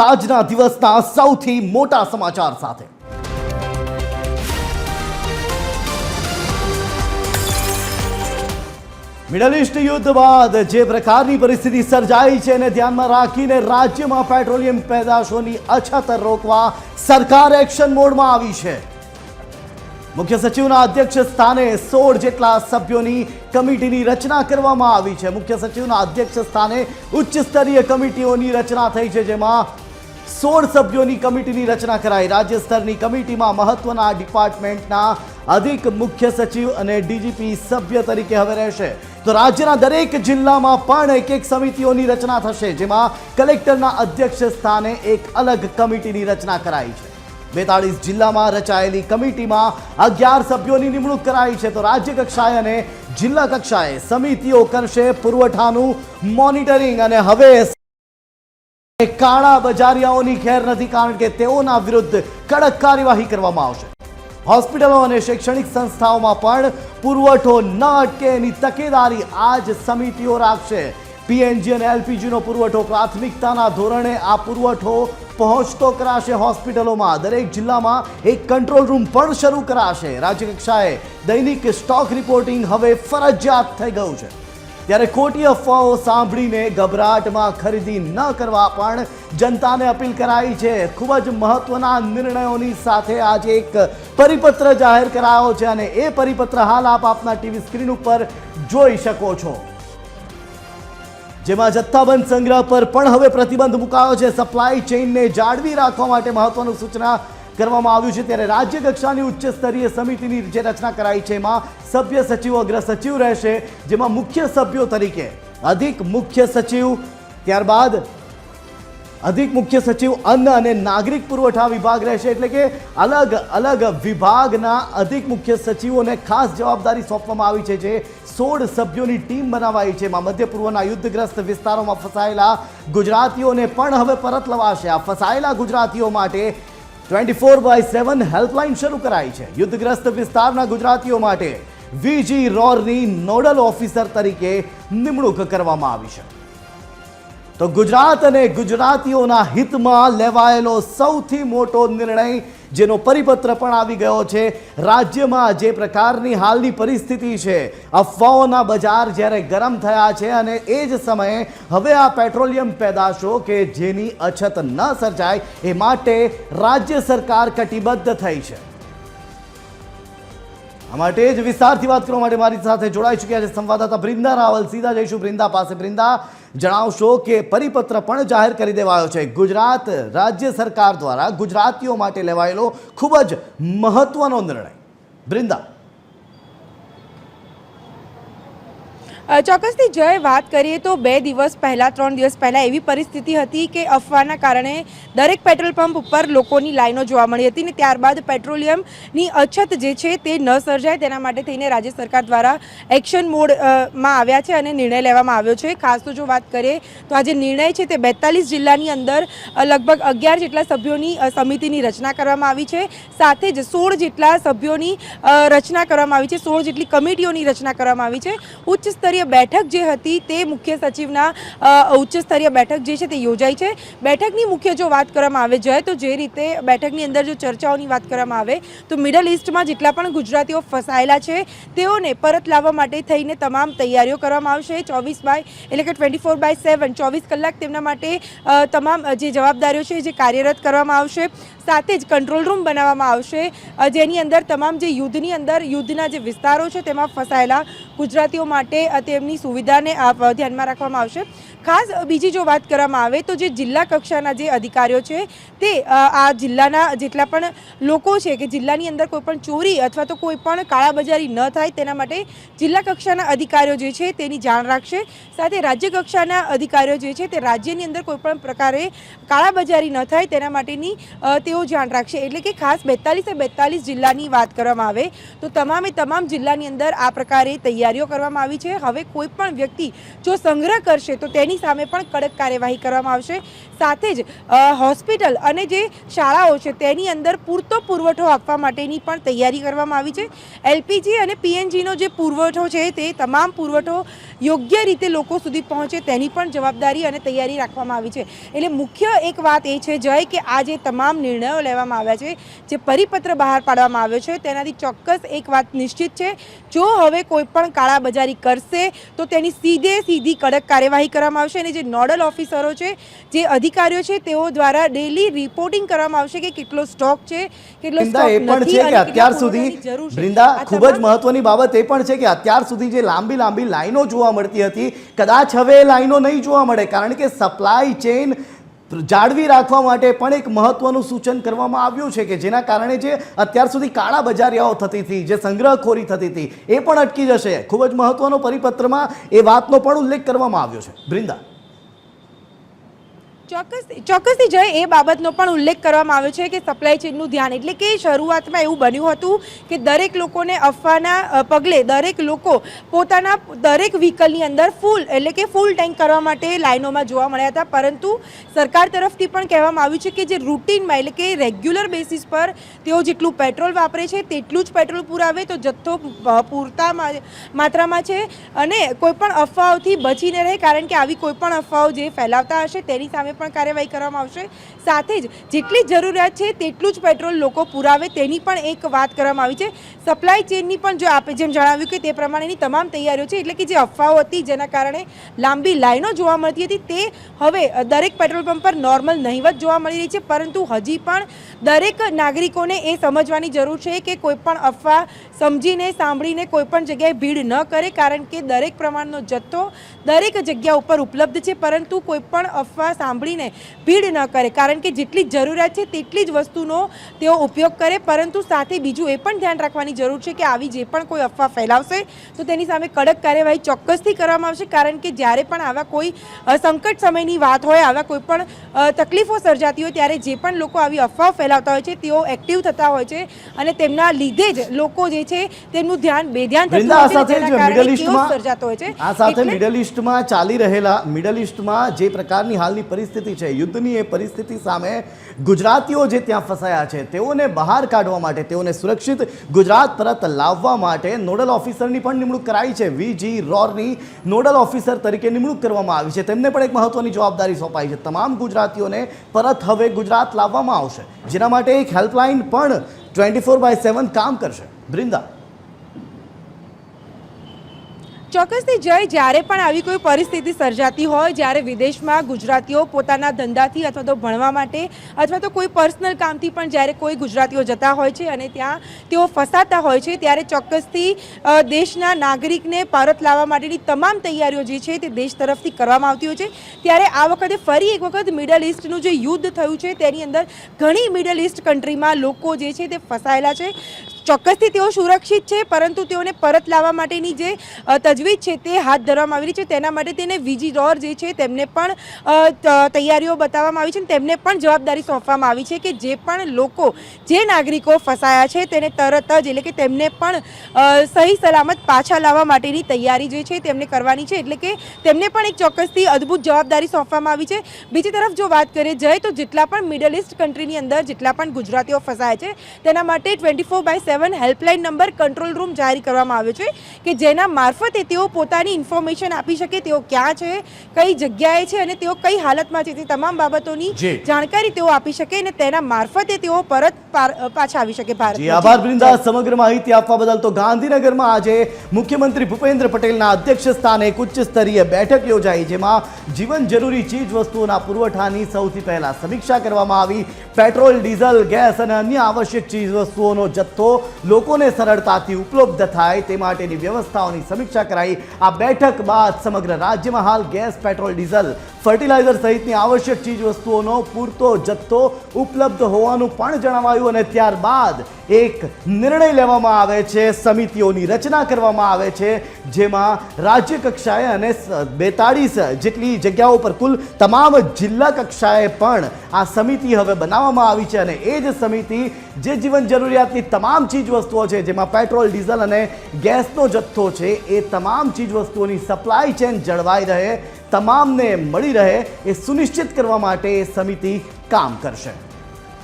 આજના દિવસના સૌથી મોટા સમાચાર સાથે મિડલ ઈસ્ટ યુદ્ધ બાદ જે પ્રકારની પરિસ્થિતિ સર્જાઈ છે એને ધ્યાનમાં રાખીને રાજ્યમાં પેટ્રોલિયમ પેદાશોની અછત રોકવા સરકાર એક્શન મોડમાં આવી છે। મુખ્ય સચિવના અધ્યક્ષ સ્થાને 16 જેટલા સભ્યોની કમિટીની રચના કરવામાં આવી છે। મુખ્ય સચિવના અધ્યક્ષ સ્થાને ઉચ્ચ સ્તરીય કમિટીઓની રચના થઈ છે, જેમાં 16 સભ્યોની કમિટીની રચના કરાઈ। રાજ્ય સ્તરની કમિટીમાં મહત્વના ડિપાર્ટમેન્ટના અધિક મુખ્ય સચિવ અને ડીજીપી સભ્ય તરીકે હવે રહેશે। તો રાજ્યના દરેક જિલ્લામાં પણ એક સમિતિઓની રચના થશે, જેમાં કલેક્ટરના અધ્યક્ષ સ્થાને એક અલગ કમિટીની રચના કરાઈ છે। 42 જિલ્લામાં રચાયેલી કમિટીમાં 11 સભ્યોની નિમણૂક કરાઈ છે। તો રાજ્ય કક્ષાએ અને જિલ્લા કક્ષાએ સમિતિઓ કરશે પુરવઠાનું મોનિટરિંગ અને હવે કાળા બજારિયાઓની ખેર નથી, કારણ કે તેઓના વિરુદ્ધ કડક કાર્યવાહી કરવામાં આવશે। હોસ્પિટલો અને શૈક્ષણિક સંસ્થાઓમાં પણ પુરવઠો ન અટકે એની તકેદારી આ જ સમિતિઓ રાખશે। પીએનજી અને એલપીજીનો પુરવઠો પ્રાથમિકતાના ધોરણે આ પુરવઠો પહોંચતો કરાશે। હોસ્પિટલોમાં દરેક જિલ્લામાં એક કંટ્રોલ રૂમ પણ શરૂ કરાશે। રાજ્ય કક્ષાએ દૈનિક સ્ટોક રિપોર્ટિંગ હવે ફરજિયાત થઈ ગયું છે। ત્યારે ખોટી અફવાઓ સાંભળીને ગભરાટમાં ખરીદી ન કરવા પણ જનતાને અપીલ કરાઈ છે। ખૂબ જ મહત્વના નિર્ણયોની સાથે આજે એક પરિપત્ર જાહેર કરાયો છે અને એ પરિપત્ર હાલ આપ આપના ટીવી સ્ક્રીન ઉપર જોઈ શકો છો, જેમાં જથ્થાબંધ સંગ્રહ પર પણ હવે પ્રતિબંધ મુકાયો છે। સપ્લાય ચેઇનને જાળવી રાખવા માટે મહત્વનું સૂચના કરવામાં આવ્યું છે। ત્યારે રાજ્ય કક્ષાની ઉચ્ચ સ્તરીય સમિતિની જે રચના કરાઈ છે એમાં સભ્ય સચિવ અગ્ર સચિવ રહેશે, જેમાં મુખ્ય સભ્યો તરીકે અધિક મુખ્ય સચિવ, ત્યારબાદ અધિક મુખ્ય સચિવ અન્ન અને નાગરિક પુરવઠા વિભાગ રહેશે। એટલે કે અલગ અલગ વિભાગના અધિક મુખ્ય સચિવોને ખાસ જવાબદારી સોંપવામાં આવી છે, જે 16 સભ્યોની ટીમ બનાવાઈ છે। મધ્ય પૂર્વના યુદ્ધગ્રસ્ત વિસ્તારોમાં ફસાયેલા ગુજરાતીઓને પણ હવે પરત લવાશે। આ ફસાયેલા ગુજરાતીઓ માટે 24/7 હેલ્પલાઇન શરૂ કરાઈ છે। યુદ્ધગ્રસ્ત વિસ્તારના ગુજરાતીઓ માટે વીજી રોરની નોડલ ઓફિસર તરીકે નિમણૂક કરવામાં આવી છે। તો ગુજરાત અને ગુજરાતીઓના હિતમાં લેવાયેલો સૌથી મોટો નિર્ણય, જેનો પરિપત્ર પણ આવી ગયો છે। રાજ્યમાં જે પ્રકારની હાલની પરિસ્થિતિ છે, અફવાઓના બજાર જ્યારે ગરમ થયા છે અને એ જ સમયે હવે આ પેટ્રોલિયમ પેદાશો કે જેની અછત ન સર્જાય એ માટે રાજ્ય સરકાર કટિબદ્ધ થઈ છે। આ માટે જ વિસ્તારથી વાત કરવા માટે મારી સાથે જોડાઈ ચૂક્યા છે સંવાદદાતા બ્રિંદા રાવલ। સીધા જઈશું બ્રિંદા પાસે। બ્રિંદા, જણાવશો કે પરિપત્ર પણ જાહેર કરી દેવાયો છે। ગુજરાત રાજ્ય સરકાર દ્વારા ગુજરાતીઓ માટે લેવાયેલો ખૂબ જ મહત્વનો નિર્ણય। બ્રિંદા, ચોક્કસથી જય, વાત કરીએ તો 2 દિવસ પહેલાં 3 દિવસ પહેલાં એવી પરિસ્થિતિ હતી કે અફવાના કારણે દરેક પેટ્રોલ પંપ ઉપર લોકોની લાઈનો જોવા મળી હતી ને ત્યારબાદ પેટ્રોલિયમની અછત જે છે તે ન સર્જાય તેના માટે થઈને રાજ્ય સરકાર દ્વારા એક્શન મોડમાં આવ્યા છે અને નિર્ણય લેવામાં આવ્યો છે। ખાસ તો જો વાત કરીએ તો આ જે નિર્ણય છે તે 42 જિલ્લાની અંદર લગભગ 11 જેટલા સભ્યોની સમિતિની રચના કરવામાં આવી છે। સાથે જ 16 જેટલા સભ્યોની રચના કરવામાં આવી છે, 16 જેટલી કમિટીઓની રચના કરવામાં આવી છે। ઉચ્ચ સ્તરીય બેઠક જે હતી તે મુખ્ય સચિવના ઉચ્ચ સ્તરીય બેઠક જે છે તે યોજાઈ છે। બેઠકની મુખ્ય જો વાત કરવામાં આવે જાય તો જે રીતે બેઠકની અંદર જો ચર્ચાઓની વાત કરવામાં આવે તો મિડલ ઈસ્ટમાં જેટલા પણ ગુજરાતીઓ ફસાયેલા છે તેઓને પરત લાવવા માટે થઈને તમામ તૈયારીઓ કરવામાં આવશે। 24/7 24 કલાક તેમના માટે તમામ જે જવાબદારીઓ છે જે કાર્યરત કરવામાં આવશે। સાથે જ કંટ્રોલ રૂમ બનાવવામાં આવશે, જેની અંદર તમામ જે યુદ્ધની અંદર યુદ્ધના જે વિસ્તારો છે તેમાં ફસાયેલા ગુજરાતીઓ માટે તેમની સુવિધાને ધ્યાનમાં રાખવામાં આવશે। ખાસ બીજી જો વાત કરવામાં આવે તો જે જિલ્લા કક્ષાના જે અધિકારીઓ છે તે આ જિલ્લાના જેટલા પણ લોકો છે કે જિલ્લાની અંદર કોઈ પણ ચોરી અથવા તો કોઈ પણ કાળાબજારી ન થાય તેના માટે જિલ્લા કક્ષાના અધિકારીઓ જે છે તેની જાણ રાખશે। સાથે રાજ્ય કક્ષાના અધિકારીઓ જે છે તે રાજ્યની અંદર કોઈ પણ પ્રકારે કાળાબજારી ન થાય તેના માટેની તેઓ ધ્યાન રાખશે। એટલે કે ખાસ 42 જિલ્લાની વાત કરવામાં આવે તો તમામ જિલ્લાની અંદર આ પ્રકારે તૈયારીઓ કરવામાં આવી છે। હવે કોઈ પણ વ્યક્તિ જો સંગ્રહ કરશે તો તેની તેની સામે પણ કડક કાર્યવાહી કરવામાં આવશે. સાથે જ હોસ્પિટલ અને જે શાળાઓ છે તેની અંદર પૂરતો પુરવઠો આપવા માટેની પણ તૈયારી કરવામાં આવી છે. એલપીજી અને પીએનજીનો જે પુરવઠો છે તે તમામ પુરવઠો યોગ્ય રીતે લોકો સુધી પહોંચે તેની પણ જવાબદારી અને તૈયારી રાખવામાં આવી છે. એટલે મુખ્ય એક વાત એ છે જય કે આ જે તમામ નિર્ણયો લેવામાં આવ્યા છે, જે પરિપત્ર બહાર પાડવામાં આવ્યો છે તેનાથી ચોક્કસ એક વાત નિશ્ચિત છે, જો હવે કોઈ પણ કાળાબજારી કરશે તો તેની સીધી કડક કાર્યવાહી કરવામાં આવશે. અને જે નોડલ ઓફિસરો છે, જે અધિકારીઓ છે, તેઓ દ્વારા ડેલી રિપોર્ટિંગ કરવામાં આવશે કે કેટલો સ્ટોક છે, કેટલો સ્ટોક એ પણ નથી છે કે અને અત્યાર કેટલા સુધી પુરવઠાની જરૂર છે. બૃંદા આ ખૂબ જ તમામ મહત્વની બાબત એ પણ છે કે અત્યાર સુધી જે લાંબી લાઈનો જોવા મળતી હતી, કદાચ હવે એ લાઈનો નહીં જોવા મળે, કારણ કે સપ્લાય ચેઇન જાળવી રાખવા માટે પણ એક મહત્વનું સૂચન કરવામાં આવ્યું છે કે જેના કારણે જે અત્યાર સુધી કાળા બજારિયાઓ થતી હતી, જે સંગ્રહખોરી થતી હતી, એ પણ અટકી જશે. ખૂબ જ મહત્વનો પરિપત્રમાં એ વાતનો પણ ઉલ્લેખ કરવામાં આવ્યો છે. બૃંદા, ચોક્કસથી જય એ બાબતનો પણ ઉલ્લેખ કરવામાં આવ્યો છે કે સપ્લાય ચેઇનનું ધ્યાન, એટલે કે શરૂઆતમાં એવું બન્યું હતું કે દરેક લોકોને અફવાના પગલે દરેક લોકો પોતાના દરેક વ્હીકલની અંદર ફૂલ ટેન્ક કરવા માટે લાઇનોમાં જોવા મળ્યા હતા. પરંતુ સરકાર તરફથી પણ કહેવામાં આવ્યું છે કે જે રૂટીનમાં એટલે કે રેગ્યુલર બેસિસ પર તેઓ જેટલું પેટ્રોલ વાપરે છે તેટલું જ પેટ્રોલ પુરાવે તો જથ્થો પૂરતા માત્રામાં છે અને કોઈપણ અફવાઓથી બચીને રહે, કારણ કે આવી કોઈપણ અફવાઓ જે ફેલાવતા હશે તેની સામે પણ કાર્યવાહી કરવામાં આવશે. સાથે જ જેટલી જરૂરિયાત છે તેટલું જ પેટ્રોલ લોકો પુરાવે તેની પણ એક વાત કરવામાં આવી છે. સપ્લાય ચેઇનની પણ જો આપણે જેમ જણાવ્યું કે તે પ્રમાણેની તમામ તૈયારીઓ છે, એટલે કે જે અફવાઓ હતી જેના કારણે લાંબી લાઈનો જોવા મળતી હતી તે હવે દરેક પેટ્રોલ પંપ પર નોર્મલ નહીવત જોવા મળી રહી છે. પરંતુ હજી પણ દરેક નાગરિકોને એ સમજવાની જરૂર છે કે કોઈ પણ અફવા સમજીને સાંભળીને કોઈ પણ જગ્યાએ ભીડ ન કરે, કારણ કે દરેક પ્રમાણનો જથ્થો દરેક જગ્યા ઉપર ઉપલબ્ધ છે. પરંતુ કોઈ પણ અફવા સાંભળીને ભીડ ન કરે, કારણ કે જેટલી જરૂરિયાત છે તેટલી જ વસ્તુનો તેઓ ઉપયોગ કરે. પરંતુ સાથે બીજું એ પણ ધ્યાન રાખવાની જરૂર છે કે આવી જે પણ કોઈ અફવા ફેલાવશે તો તેની સામે કડક કાર્યવાહી ચોક્કસથી કરવામાં આવશે. કારણ કે જ્યારે પણ આવા કોઈ સંકટ સમયની વાત હોય, આવા કોઈ પણ તકલીફો સર્જાતી હોય ત્યારે જે પણ લોકો આવી અફવાઓ ફેલાવતા હોય છે તેઓ એક્ટિવ થતા હોય છે અને તેમના લીધે જ લોકો જે છે તેમનું ધ્યાન બેધ્યાન થતું હોય છે, જેના કારણે કેઓસ સર્જાતો હોય છે. આ સાથે મિડલ ઈસ્ટમાં ચાલી રહેલા મિડલ ઈસ્ટમાં જે પ્રકારની હાલની પરિસ્થિતિ છે, યુદ્ધની એ પરિસ્થિતિ સામે ગુજરાતીઓ જે ત્યાં ફસાયા છે તેઓને બહાર કાઢવા માટે, તેઓને સુરક્ષિત ગુજરાત પરત લાવવા માટે નોડલ ઓફિસરની પણ નિમણૂક કરાઈ છે. વીજી રોરની નોડલ ઓફિસર તરીકે નિમણૂક કરવામાં આવી છે. તેમને પણ એક મહત્વની જવાબદારી સોંપાઈ છે. તમામ ગુજરાતીઓને પરત હવે ગુજરાત લાવવામાં આવશે, જેના માટે એક હેલ્પલાઇન પણ 24/7 કામ કરશે. બૃંદા, ચોક્કસથી જય, જ્યારે પણ આવી કોઈ પરિસ્થિતિ સર્જાતી હોય, જ્યારે વિદેશમાં ગુજરાતીઓ પોતાના ધંધાથી અથવા તો ભણવા માટે અથવા તો કોઈ પર્સનલ કામથી પણ જ્યારે કોઈ ગુજરાતીઓ જતા હોય છે અને ત્યાં તેઓ ફસાતા હોય છે, ત્યારે ચોક્કસથી દેશના નાગરિકને પરત લાવવા માટેની તમામ તૈયારીઓ જે છે તે દેશ તરફથી કરવામાં આવતી હોય છે. ત્યારે આ વખતે ફરી એક વખત મિડલ ઈસ્ટનું જે યુદ્ધ થયું છે તેની અંદર ઘણી મિડલ ઈસ્ટ કન્ટ્રીમાં લોકો જે છે તે ફસાયેલા છે. ચોક્કસથી તેઓ સુરક્ષિત છે, પરંતુ તેઓને પરત લાવવા માટેની જે તજવીજ છે તે હાથ ધરવામાં આવી રહી છે. તેના માટે તેને વીજી રોર જે છે તેમને પણ તૈયારીઓ બતાવવામાં આવી છે અને તેમને પણ જવાબદારી સોંપવામાં આવી છે કે જે પણ લોકો, જે નાગરિકો ફસાયા છે તેને તરત જ, એટલે કે તેમને પણ સહી સલામત પાછા લાવવા માટેની તૈયારી જે છે તેમને કરવાની છે. એટલે કે તેમને પણ એક ચોક્કસથી અદ્ભુત જવાબદારી સોંપવામાં આવી છે. બીજી તરફ જો વાત કરીએ જાય તો જેટલા પણ મિડલ ઈસ્ટ કન્ટ્રીની અંદર જેટલા પણ ગુજરાતીઓ ફસાયા છે તેના માટે 24/7 હેલ્પલાઇન નંબર, કંટ્રોલ રૂમ જારી કરવામાં આવ્યો છે કે જેના મારફતે તેઓ પોતાની ઇન્ફોર્મેશન આપી શકે, તેઓ ક્યાં છે, કઈ જગ્યાએ છે અને તેઓ કઈ હાલતમાં છે, તે તમામ બાબતોની જાણકારી તેઓ આપી શકે અને તેના મારફતે તેઓ પરત પાછા આવી શકે ભારત. આભાર બૃંદા, સમગ્ર માહિતી આપવા બદલ. તો ગાંધીનગરમાં આજે મુખ્યમંત્રી ભૂપેન્દ્ર પટેલના અધ્યક્ષ સ્થાને એક ઉચ્ચ સ્તરીય બેઠક યોજાઈ, જેમાં જીવન જરૂરી ચીજ વસ્તુઓના પુરવઠાની સૌથી પહેલા સમીક્ષા કરવામાં આવી. પેટ્રોલ, ડીઝલ, ગેસ અને અન્ય આવશ્યક ચીજ વસ્તુઓનો જથ્થો લોકોને સરળતાથી ઉપલબ્ધ થાય તે માટેની વ્યવસ્થાઓની સમીક્ષા કરાઈ. આ બેઠક બાદ સમગ્ર રાજ્યમાં હાલ ગેસ, પેટ્રોલ, ડીઝલ, ફર્ટિલાઇઝર સહિતની આવશ્યક ચીજ વસ્તુઓનો પૂરતો જથ્થો ઉપલબ્ધ હોવાનું પણ જણાવાયું અને ત્યારબાદ એક નિર્ણય લેવામાં આવે છે, સમિતિઓની રચના કરવામાં આવે છે, જેમાં રાજ્ય કક્ષાએ અને 42 જેટલી જગ્યાઓ પર કુલ તમામ જિલ્લા કક્ષાએ પણ આ સમિતિ હવે બનાવવામાં આવી છે. અને એ જ સમિતિ જે જીવન જરૂરિયાતની તમામ ચીજ વસ્તુઓ છે, જેમાં પેટ્રોલ, ડીઝલ અને ગેસનો જથ્થો છે, એ તમામ ચીજ વસ્તુઓની સપ્લાય ચેન જળવાઈ રહે, તમામને મળી રહે, એ સુનિશ્ચિત કરવા માટે એ સમિતિ કામ કરશે.